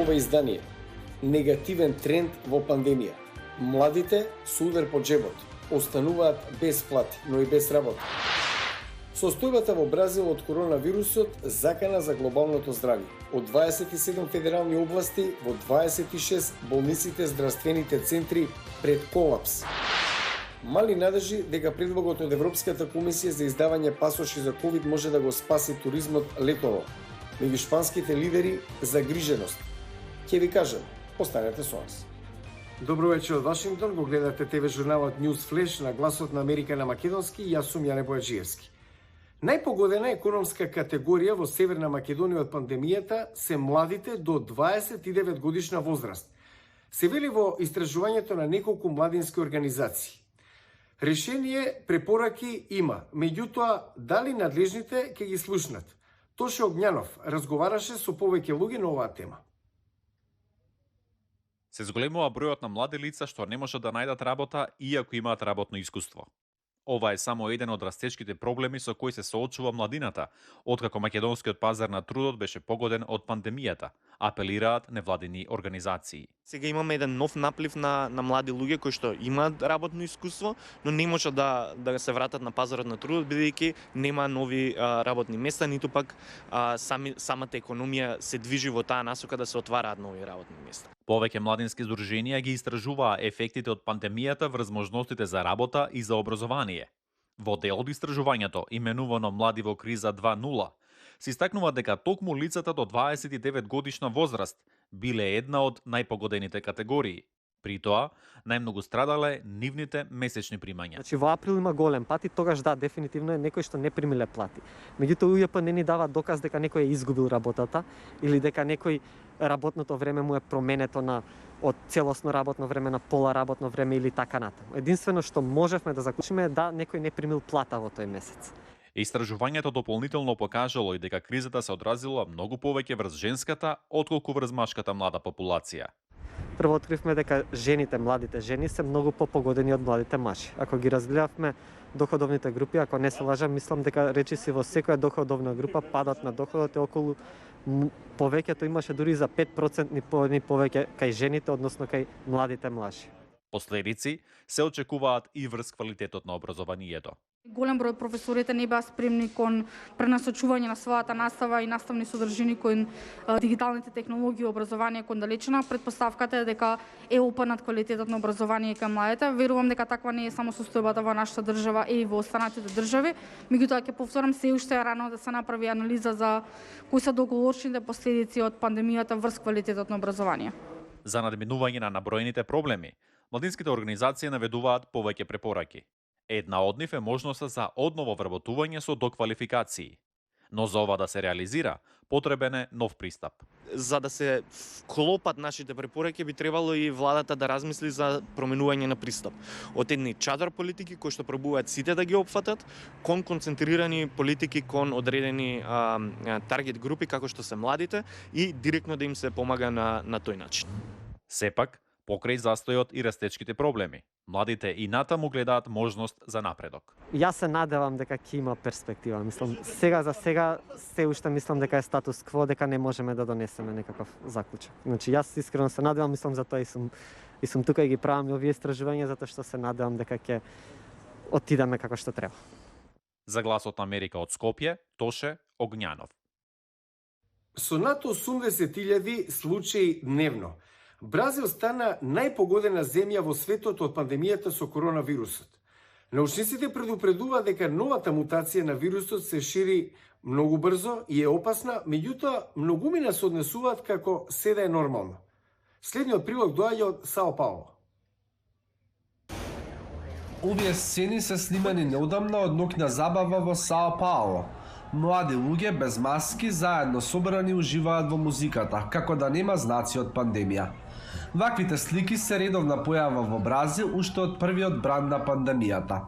ова издание. Негативен тренд во пандемија. Младите со удар по джебот остануваат без плати, но и без работа. Состојбата во Бразил од коронавирусот закана за глобалното здравје. Од 27 федерални области во 26 болниците здравствените центри пред колапс. Мали надежи дека предлогот од Европската комисија за издавање пасоши за ковид може да го спаси туризмот летово. Меѓу шпанските лидери загриженост. Ќе ви кажам, останете со нас. Добро вечер од Вашингтон, го гледате ТВ журналот News Flash на Гласот на Америка на македонски и јас сум Јане Бојаджиевски. Најпогодена економска категорија во Северна Македонија од пандемијата се младите до 29 годишна возраст. Се вели во истражувањето на неколку младински организации. Решение, препораки има, меѓутоа дали надлежните ќе ги слушнат? Тоше Огњанов разговараше со повеќе луѓе на оваа тема. Се зголемува бројот на млади лица што не можат да најдат работа иако имаат работно искуство. Ова е само еден од растечките проблеми со кои се соочува младината, откако македонскиот пазар на трудот беше погоден од пандемијата, апелираат невладини организации. Сега имаме еден нов наплив на млади луѓе кои што имаат работно искуство, но не можат да се вратат на пазарот на трудот бидејќи нема нови работни места, ниту пак самата економија се движи во таа насока да се отвараат нови работни места. Повеќе младински здруженија ги истражуваа ефектите од пандемијата врз можностите за работа и за образование. Во дел од истражувањето, именувано Млади во криза 2.0, се истакнува дека токму лицата до 29 годишна возраст биле една од најпогодените категории. При тоа, најмногу страдале нивните месечни примања. Значи во април има голем пат и тогаш да, дефинитивно е некој што не примиле плати. Меѓутоа УЈП не ни дава доказ дека некој е изгубил работата или дека некој работното време му е променето од целосно работно време на пола работно време или така натаму. Единствено што можевме да заклучиме е да некој не примил плата во тој месец. Истражувањето дополнително покажало и дека кризата се одразила многу повеќе врз женската отколку врз машката млада популација. Прво откривме дека жените, младите жени се многу попогодени од младите мажи. Ако ги разгледавме доходовните групи, ако не се лажам, мислам дека речиси во секоја доходовна група падот на доходот е околу повеќето имаше дури за 5% поени повеќе кај жените, односно кај младите мажи. Последици се очекуваат и врз квалитетот на образованието. Голем број професорите не беа спремни кон пренасочување на својата настава и наставни содржини кон дигиталните технологии и образование кон далечина. Предпоставката е дека е опанат квалитетот на образование кај младите. Верувам дека таква не е само состојбата во нашата држава и во останатите држави. Меѓутоа ќе повторам, се уште е рано да се направи анализа за кои се долгорочните последици од пандемијата врз квалитетот на образование. За надминување на наброените проблеми, младинските организации наведуваат повеќе препораки. Една од нив е можноста за одново вработување со доквалификации. Но за ова да се реализира, потребен е нов пристап. За да се вклопат нашите препораки, би требало и владата да размисли за променување на пристап. Од едни чадар политики кои што пробуваат сите да ги опфатат, кон концентрирани политики кон одредени таргет групи како што се младите и директно да им се помага на тој начин. Сепак, покрај застојот и растечките проблеми, младите и натаму гледаат можност за напредок. Јас се надевам дека ќе има перспектива. Мислам, сега се уште мислам дека е статус кво, дека не можеме да донесеме некаков заклучок. Значи јас искрено се надевам, мислам за тоа и сум тука и ги правам и овие истражувања затоа што се надевам дека ќе отидеме како што треба. За Гласот на Америка од Скопје, Тоше Огњанов. Со над 80.000 случаи дневно, Бразил стана најпогодена земја во светот од пандемијата со коронавирусот. Научниците предупредуваат дека новата мутација на вирусот се шири многу брзо и е опасна, меѓутоа многумина се однесуваат како се да е нормално. Следниот прилог доаѓа од Сао Пауло. Овие сцени се снимани неодамна од ноќна забава во Сао Пауло. Млади луѓе без маски заедно собрани уживаат во музиката, како да нема знаци од пандемија. Ваквите слики се редовна појава во Бразил уште од првиот бран на пандемијата.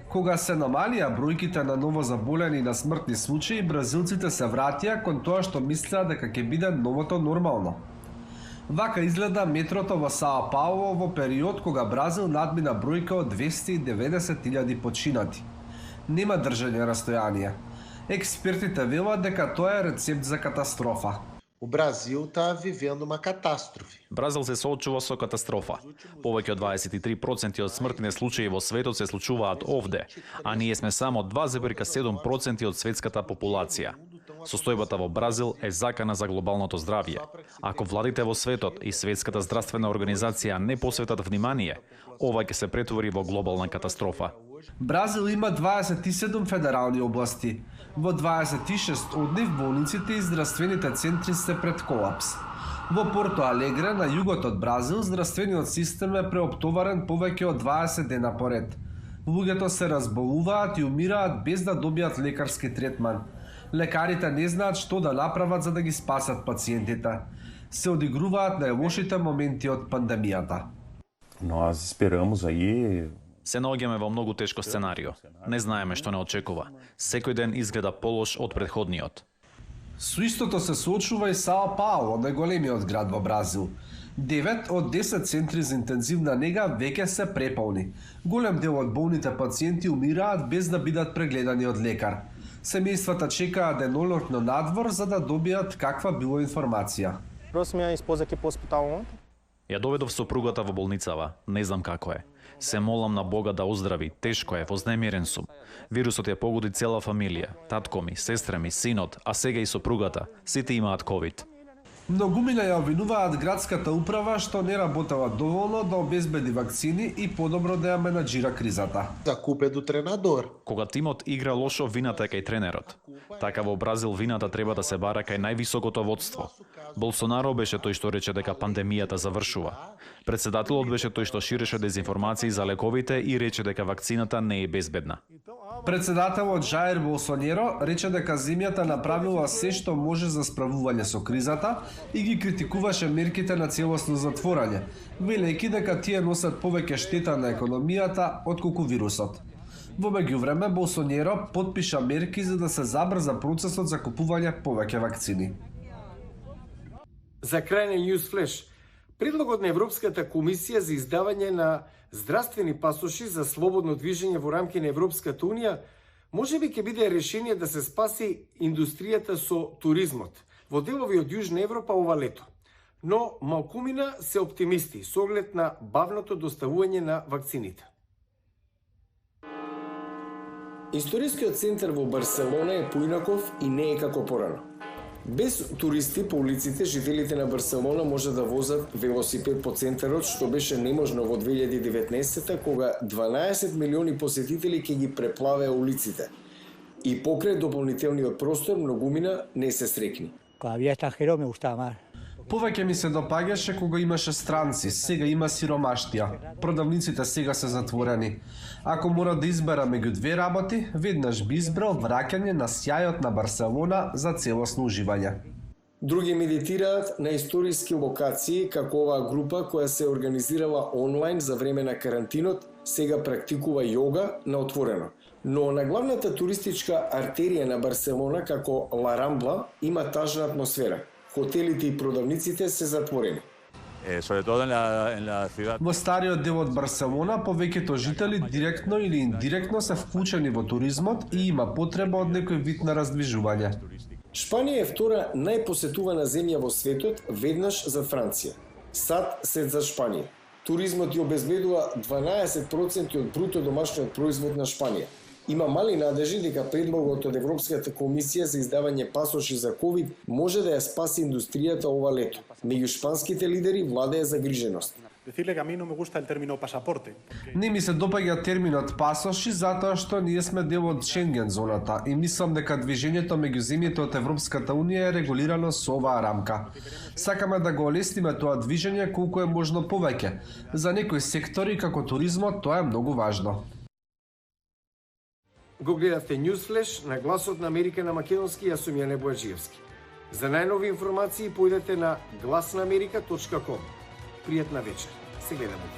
Кога се намалија бројките на новозаболени и на смртни случаи, бразилците се вратија кон тоа што мислеа дека ќе биде новото нормално. Вака изгледа метрото во Сао Пауло во период кога Бразил надмина бројка од 290.000 починати. Нема држање растојание. Експертите велат дека тоа е рецепт за катастрофа. O Brasil está vivendo uma catástrofe. Бразил се соочува со катастрофа. Повеќе од 23% од смртните случаи во светот се случуваат овде, а ние сме само 2,7% од светската популација. Состојбата во Бразил е закана за глобалното здравје. Ако владите во светот и Светската здравствена организација не посветат внимание, ова ќе се претвори во глобална катастрофа. Бразил има 27 федерални области. Во 26 од нив болниците и здравствените центри се пред колапс. Во Порто Алегре, на југот од Бразил, здравствениот систем е преоптоварен повеќе од 20 дена поред. Луѓето се разболуваат и умираат без да добијат лекарски третман. Лекарите не знаат што да направат за да ги спасат пациентите. Се одигруваат најлошите моменти од пандемијата. Nós esperamos aí. Се наоѓаме во многу тешко сценарио. Не знаеме што не очекува. Секој ден изгледа полош од претходниот. Со истото се соочува и Сао Пауло, најголемиот град во Бразил. 9 од 10 центри за интензивна нега веќе се преполни. Голем дел од болните пациенти умираат без да бидат прегледани од лекар. Семејствата чекаат денонокно надвор за да добијат каква било информација. Ја доведов сопругата во болницава. Не знам како е. Се молам на Бога да оздрави. Тешко е, вознемирен сум. Вирусот ја погоди цела фамилија. Татко ми, сестра ми, синот, а сега и сопругата. Сите имаат ковид. Многумина ја обвинуваат градската управа што не работела доволно да обезбеди вакцини и подобро да ја менаџира кризата. A culpa é do treinador. Кога тимот игра лошо, вината е кај тренерот. Така во Бразил вината треба да се бара кај највисокото водство. Болсонаро беше тој што рече дека пандемијата завршува. Председателот беше тој што ширеше дезинформации за лековите и рече дека вакцината не е безбедна. Председателот Жаир Болсонеро рече дека земјата направила се што може за справување со кризата и ги критикуваше мерките на целосно затворање, велејќи дека тие носат повеќе штета на економијата отколку вирусот. Во меѓувреме Болсонеро потпиша мерки за да се забрза процесот за купување повеќе вакцини. За крај на Newsflash, предлогот на Европската комисија за издавање на здравствени пасоши за слободно движење во рамки на Европската Унија можеби ќе биде решение да се спаси индустријата со туризмот во делови од Јужна Европа ова лето. Но малкумина се оптимисти со оглед на бавното доставување на вакцините. Историскиот центар во Барселона е поинаков и не е како порано. Без туристи по улиците, жителите на Барселона може да возат велосипед по центарот, што беше неможно во 2019 кога 12 милиони посетители ќе ги преплавеа улиците. И покрај дополнителниот простор, многумина не се срекни. Повеќе ми се допаѓаше кога имаше странци, сега има сиромаштија. Продавниците сега се затворени. Ако мора да избера меѓу две работи, веднаш би избрал враќање на сјајот на Барселона за целосно уживање. Други медитираат на историски локации, како оваа група која се организирала онлайн за време на карантинот, сега практикува јога на отворено. Но на главната туристичка артерија на Барселона, како Ла Рамбла, има тажна атмосфера. Хотелите и продавниците се затворени. Во стариот дел од Барселона, повеќето жители директно или индиректно се вклучени во туризмот и има потреба од некој вид на раздвижување. Шпанија е втора најпосетувана земја во светот, веднаш за Франција. Сад след за Шпанија. Туризмот ја обезбедува 12% од бруто домашниот производ на Шпанија. Има мали надежи дека предлогот од Европската комисија за издавање пасоши за ковид може да ја спаси индустријата ова лето. Меѓу шпанските лидери владее загриженост. Не ми се допаѓа терминот пасоши затоа што ние сме дел од Шенген зоната и мислам дека движењето меѓу земјите од Европската Унија е регулирано со оваа рамка. Сакаме да го олесниме тоа движење колку е можно повеќе. За некои сектори како туризмот тоа е многу важно. Го гледавте Newsflash на Гласот на Америка на македонски, јас сум Јане Бојаджиевски. За најнови информации појдете на гласнамерика.com. Пријатна вечер. Се гледаме.